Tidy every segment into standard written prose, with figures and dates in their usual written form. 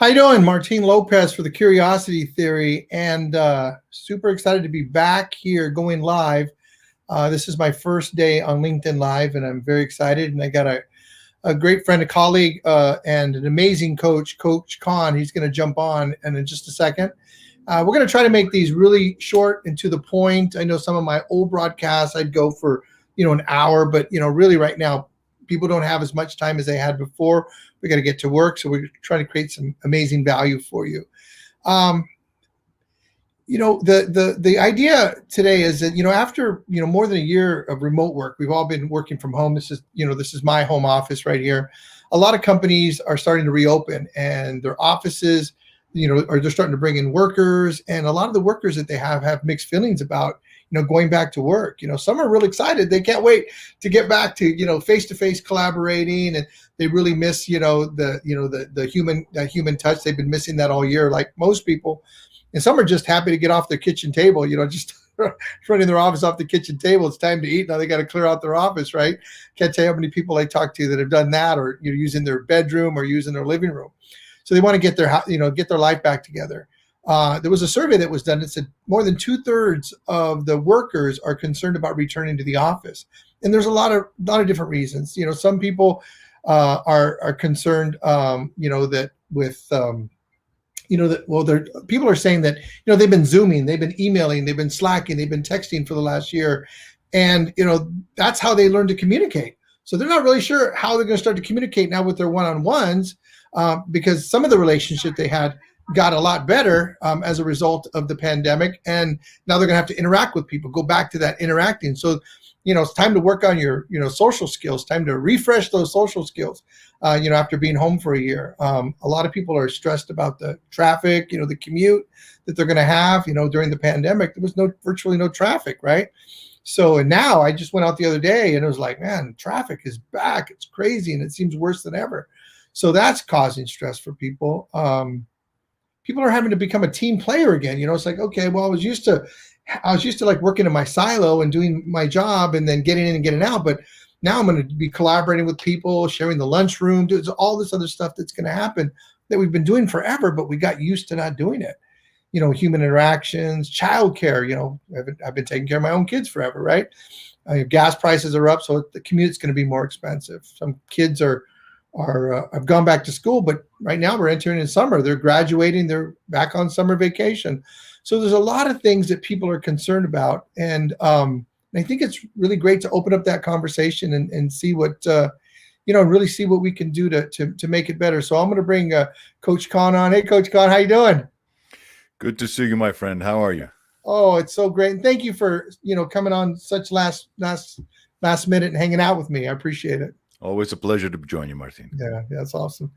How you doing? Martin Lopez for the Curiosity Theory, and super excited to be back here going live. This is my first day on LinkedIn Live, and I'm very excited. And I got a great friend, a colleague, and an amazing coach, Coach Khan. He's going to jump on and in just a second. We're going to try to make these really short and to the point. I know some of my old broadcasts, I'd go for, an hour, but, really right now, people don't have as much time as they had before. We got to get to work. So we're trying to create some amazing value for you. The idea today is that, after, more than a year of remote work, we've all been working from home. This is my home office right here. A lot of companies are starting to reopen, and their offices, they're starting to bring in workers, and a lot of the workers that they have mixed feelings about, going back to work. Some are really excited. They can't wait to get back to, face-to-face collaborating, and they really miss, the human touch. They've been missing that all year, like most people. And some are just happy to get off their kitchen table, just running their office off the kitchen table. It's time to eat. Now they got to clear out their office, right? Can't tell you how many people I talk to that have done that, or using their bedroom or using their living room. So they want to get their life back together. There was a survey that was done that said more than 2/3 of the workers are concerned about returning to the office, and there's a lot of different reasons. Some people are concerned, that with people are saying that they've been Zooming, they've been emailing, they've been Slacking, they've been texting for the last year, and that's how they learn to communicate. So they're not really sure how they're going to start to communicate now with their one-on-ones, because some of the relationship they had got a lot better as a result of the pandemic, and now they're going to have to interact with people, go back to that interacting. So, it's time to work on your, social skills, time to refresh those social skills, after being home for a year. A lot of people are stressed about the traffic, the commute that they're going to have. During the pandemic, there was virtually no traffic, right? So, and now I just went out the other day and it was like, man, traffic is back. It's crazy, and it seems worse than ever. So that's causing stress for people. People are having to become a team player again. It's like, okay, well, I was used to like working in my silo and doing my job and then getting in and getting out. But now I'm going to be collaborating with people, sharing the lunchroom, doing all this other stuff that's going to happen that we've been doing forever, but we got used to not doing it. Human interactions, childcare. I've been taking care of my own kids forever, right? Gas prices are up, so the commute's going to be more expensive. Some kids have gone back to school, but right now we're entering in summer. They're graduating. They're back on summer vacation. So there's a lot of things that people are concerned about. And I think it's really great to open up that conversation and see what, really see what we can do to make it better. So I'm going to bring Coach Khan on. Hey, Coach Khan, how you doing? Good to see you, my friend. How are you? Oh, it's so great. And thank you for, coming on such last minute and hanging out with me. I appreciate it. Always a pleasure to join you, Martin. Yeah, that's awesome.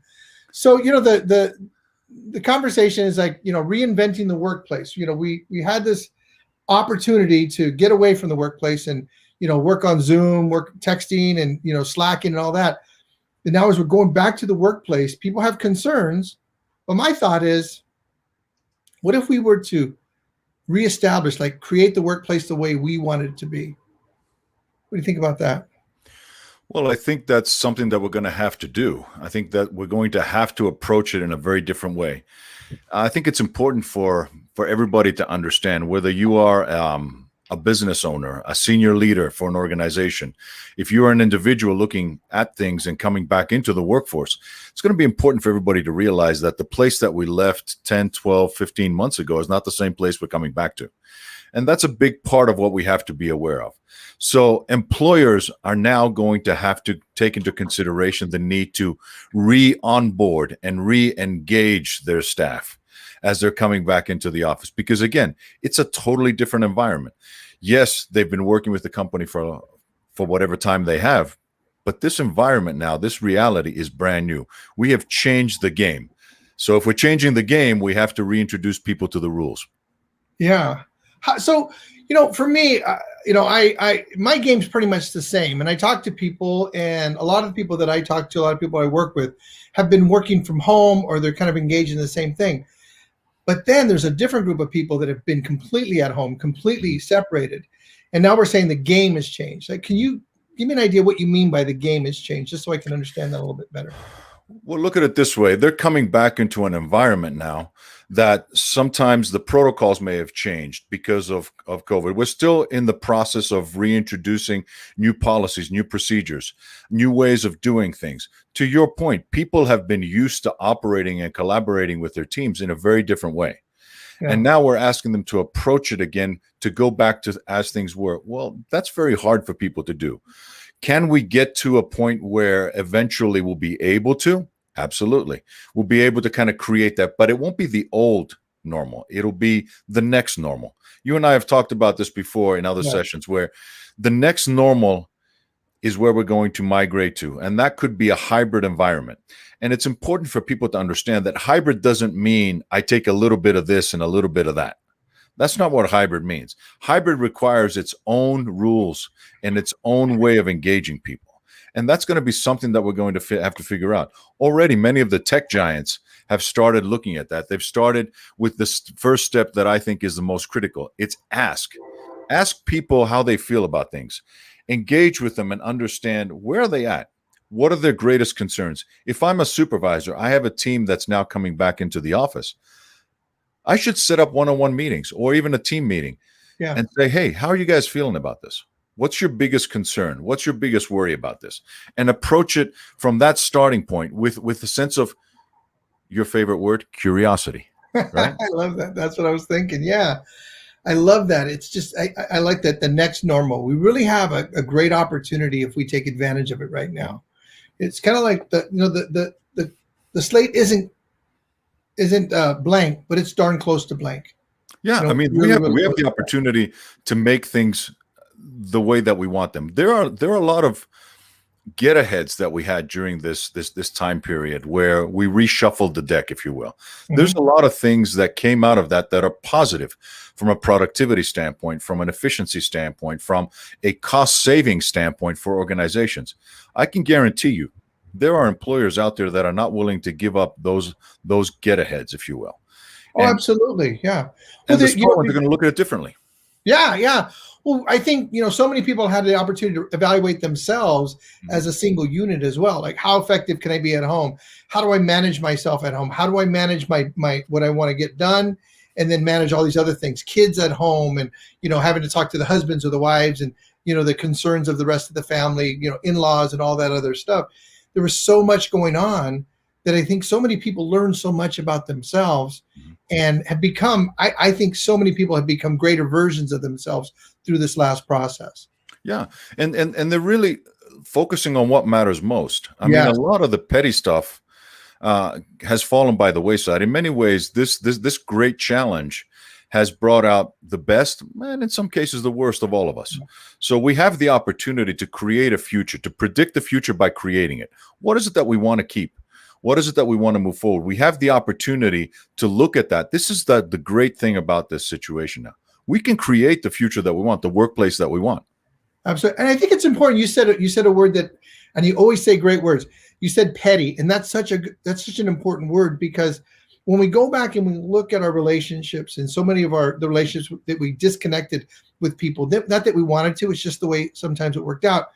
So, the conversation is like, reinventing the workplace. We had this opportunity to get away from the workplace and, work on Zoom, work texting and, Slacking and all that. And now as we're going back to the workplace, people have concerns. But my thought is, what if we were to reestablish, like create the workplace the way we want it to be? What do you think about that? Well, I think that's something that we're going to have to do. I think that we're going to have to approach it in a very different way. I think it's important for everybody to understand, whether you are a business owner, a senior leader for an organization, if you're an individual looking at things and coming back into the workforce, it's going to be important for everybody to realize that the place that we left 10, 12, 15 months ago is not the same place we're coming back to. And that's a big part of what we have to be aware of. So employers are now going to have to take into consideration the need to re-onboard and re-engage their staff as they're coming back into the office. Because again, it's a totally different environment. Yes, they've been working with the company for whatever time they have, but this environment now, this reality is brand new. We have changed the game. So if we're changing the game, we have to reintroduce people to the rules. Yeah. So, for me, my game's pretty much the same. And I talk to people, and a lot of the people that I talk to, a lot of people I work with have been working from home, or they're kind of engaged in the same thing. But then there's a different group of people that have been completely at home, completely separated. And now we're saying the game has changed. Like, can you give me an idea what you mean by the game has changed, just so I can understand that a little bit better? Well, look at it this way. They're coming back into an environment now that sometimes the protocols may have changed because of COVID. We're still in the process of reintroducing new policies, new procedures, new ways of doing things. To your point, people have been used to operating and collaborating with their teams in a very different way. Yeah. And now we're asking them to approach it again, to go back to as things were. Well, that's very hard for people to do. Can we get to a point where eventually we'll be able to? Absolutely. We'll be able to kind of create that, but it won't be the old normal. It'll be the next normal. You and I have talked about this before in other Yeah. sessions, where the next normal is where we're going to migrate to. And that could be a hybrid environment. And it's important for people to understand that hybrid doesn't mean I take a little bit of this and a little bit of that. That's not what hybrid means. Hybrid requires its own rules and its own way of engaging people. And that's going to be something that we're going to have to figure out. Already, many of the tech giants have started looking at that. They've started with this first step that I think is the most critical. It's ask. Ask people how they feel about things. Engage with them and understand, where are they at? What are their greatest concerns? If I'm a supervisor, I have a team that's now coming back into the office. I should set up one-on-one meetings or even a team meeting and say, hey, how are you guys feeling about this? What's your biggest concern? What's your biggest worry about this? And approach it from that starting point with a sense of, your favorite word, curiosity. Right? I love that. That's what I was thinking. Yeah. I love that. It's just, I like that, the next normal. We really have a great opportunity if we take advantage of it right now. It's kind of like the slate isn't blank, but it's darn close to blank. Yeah, I mean, we have the opportunity to make things the way that we want them. There are a lot of get-aheads that we had during this time period where we reshuffled the deck, if you will. Mm-hmm. There's a lot of things that came out of that are positive from a productivity standpoint, from an efficiency standpoint, from a cost-saving standpoint for organizations. I can guarantee you there are employers out there that are not willing to give up those get-aheads, if you will. Oh, absolutely. Yeah. And the small ones are going to look at it differently. Yeah. Yeah. Well, I think, so many people had the opportunity to evaluate themselves as a single unit as well. Like, how effective can I be at home? How do I manage myself at home? How do I manage my what I want to get done? And then manage all these other things, kids at home, and, having to talk to the husbands or the wives, and, the concerns of the rest of the family, in-laws and all that other stuff. There was so much going on that I think so many people learned so much about themselves and have become, I think so many people have become greater versions of themselves through this last process. Yeah. And they're really focusing on what matters most. I mean, a lot of the petty stuff has fallen by the wayside. In many ways, this great challenge has brought out the best and in some cases the worst of all of us. So we have the opportunity to create a future, to predict the future by creating it. What is it that we want to keep? What is it that we want to move forward? We have the opportunity to look at that. This is the great thing about this situation now. We can create the future that we want, the workplace that we want. Absolutely. And I think it's important. You said a word that, and you always say great words. You said petty, and that's such an important word, because when we go back and we look at our relationships, and so many of the relationships that we disconnected with people, not that we wanted to, it's just the way sometimes it worked out,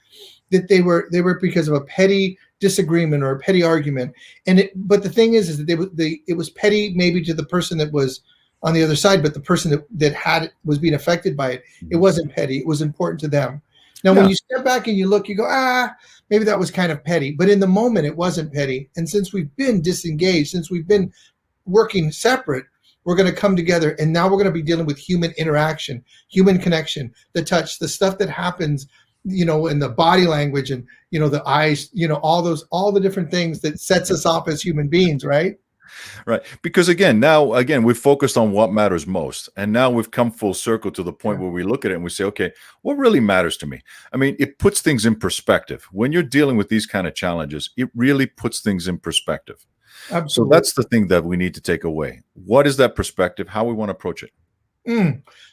that they were because of a petty disagreement or a petty argument. But the thing is that it was petty maybe to the person that was on the other side, but the person that was being affected by it, it wasn't petty. It was important to them. Now, when you step back and you look, you go, maybe that was kind of petty, but in the moment it wasn't petty. And since we've been disengaged, since we've been working separate, we're going to come together, and now we're going to be dealing with human interaction, human connection, the touch, the stuff that happens, in the body language, and, the eyes, all the different things that sets us off as human beings, right? Right. Because again, we've focused on what matters most. And now we've come full circle to the point where we look at it and we say, okay, what really matters to me? I mean, it puts things in perspective. When you're dealing with these kind of challenges, it really puts things in perspective. Absolutely. So that's the thing that we need to take away. What is that perspective? How we want to approach it?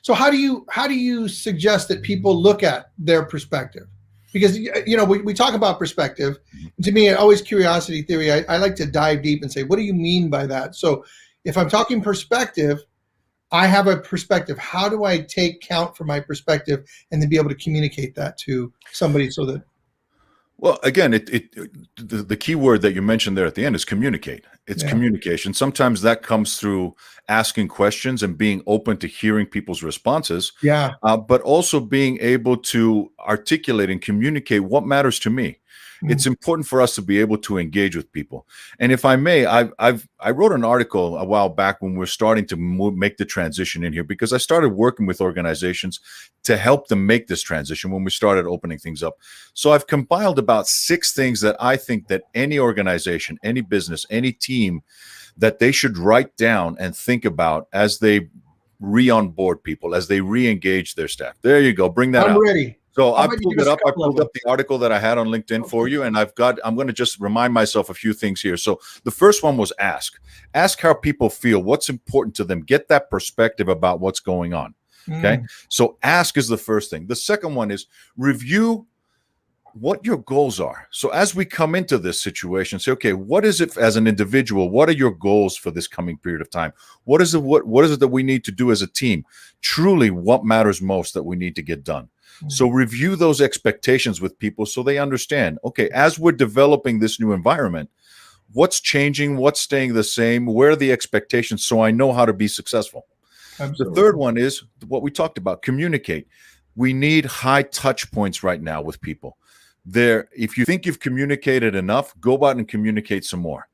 So how do you suggest that people look at their perspective? Because, we talk about perspective. To me, always curiosity theory, I like to dive deep and say, what do you mean by that? So if I'm talking perspective, I have a perspective. How do I take count for my perspective and then be able to communicate that to somebody so that? Well, again, the key word that you mentioned there at the end is communicate. It's Yeah. communication. Sometimes that comes through asking questions and being open to hearing people's responses, Yeah. but also being able to articulate and communicate what matters to me. It's Mm. important for us to be able to engage with people. And if I may, I wrote an article a while back when we're starting to make the transition in here, because I started working with organizations to help them make this transition when we started opening things up. So I've compiled about 6 things that I think that any organization, any business, any team, that they should write down and think about as they re-onboard people, as they re-engage their staff. There you go. Bring that I'm out. ready. So How I about you pulled give it us a up. I couple of pulled them? up the article that I had on LinkedIn for you, and I'm going to just remind myself a few things here. So the first one was ask how people feel, what's important to them, get that perspective about what's going on. Okay. Mm. So ask is the first thing. The second one is review what your goals are. So as we come into this situation, say, okay, what is it as an individual? What are your goals for this coming period of time? What is it that we need to do as a team? Truly, what matters most that we need to get done? So review those expectations with people so they understand, okay, as we're developing this new environment, what's changing, what's staying the same, where are the expectations, so I know how to be successful. The Absolutely. third one is what we talked about, communicate. We need high touch points right now with people. If you think you've communicated enough, go out and communicate some more,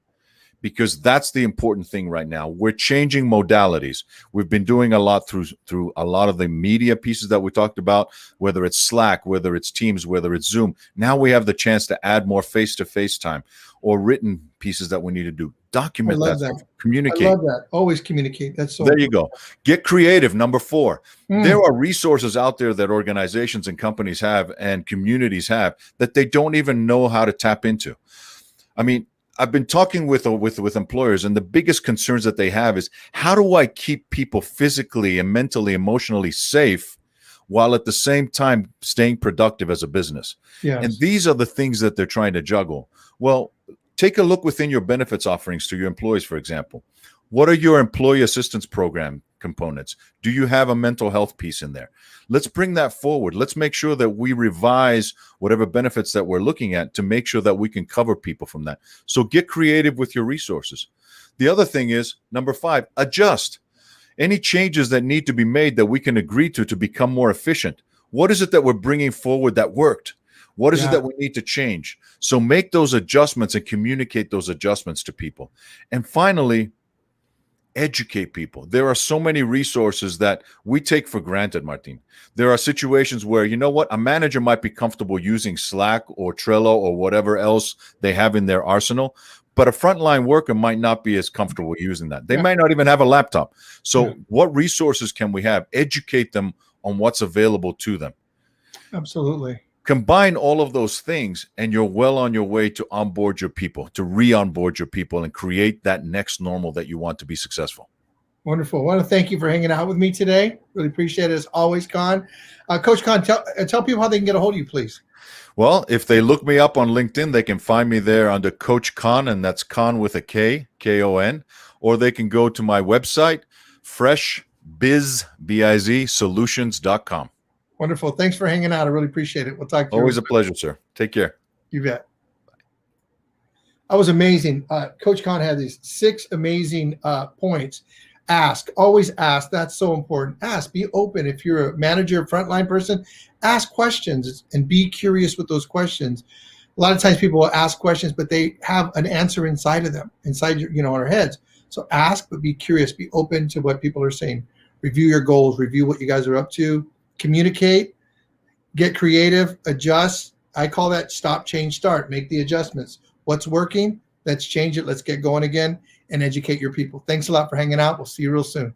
because that's the important thing right now. We're changing modalities. We've been doing a lot through a lot of the media pieces that we talked about, whether it's Slack, whether it's Teams, whether it's Zoom. Now we have the chance to add more face-to-face time or written pieces that we need to do. I Document love that that. stuff. I Communicate. love that. Always communicate. That's so There you important. go. Get creative. Number 4. Mm. There are resources out there that organizations and companies have and communities have that they don't even know how to tap into. I mean, I've been talking with employers, and the biggest concerns that they have is, how do I keep people physically and mentally, emotionally safe while at the same time staying productive as a business? Yes. And these are the things that they're trying to juggle. Well, take a look within your benefits offerings to your employees, for example. What are your employee assistance program components? Do you have a mental health piece in there? Let's bring that forward. Let's make sure that we revise whatever benefits that we're looking at to make sure that we can cover people from that. So get creative with your resources. The other thing is, number 5, adjust. Any changes that need to be made that we can agree to become more efficient. What is it that we're bringing forward that worked? What is it that we need to change? So make those adjustments and communicate those adjustments to people. And finally, educate people. There are so many resources that we take for granted, Martin. There are situations where, you know what, a manager might be comfortable using Slack or Trello or whatever else they have in their arsenal, but a frontline worker might not be as comfortable using that. They might not even have a laptop. So what resources can we have? Educate them on what's available to them. Absolutely. Combine all of those things, and you're well on your way to onboard your people, to re-onboard your people, and create that next normal that you want to be successful. Wonderful. I want to thank you for hanging out with me today. Really appreciate it as always, Con. Coach Con, tell people how they can get a hold of you, please. Well, if they look me up on LinkedIn, they can find me there under Coach Con, and that's Con with a K, K-O-N, or they can go to my website, freshbizsolutions.com. Wonderful. Thanks for hanging out. I really appreciate it. We'll talk to you. Always a pleasure, sir. Take care. You bet. That was amazing. Coach Con had these 6 amazing points. Ask, always ask. That's so important. Ask, be open. If you're a manager, frontline person, ask questions and be curious with those questions. A lot of times people will ask questions, but they have an answer inside of them, inside your, in our heads. So ask, but be curious, be open to what people are saying. Review your goals, review what you guys are up to, communicate, get creative, adjust. I call that stop, change, start. Make the adjustments. What's working? Let's change it. Let's get going again and educate your people. Thanks a lot for hanging out. We'll see you real soon.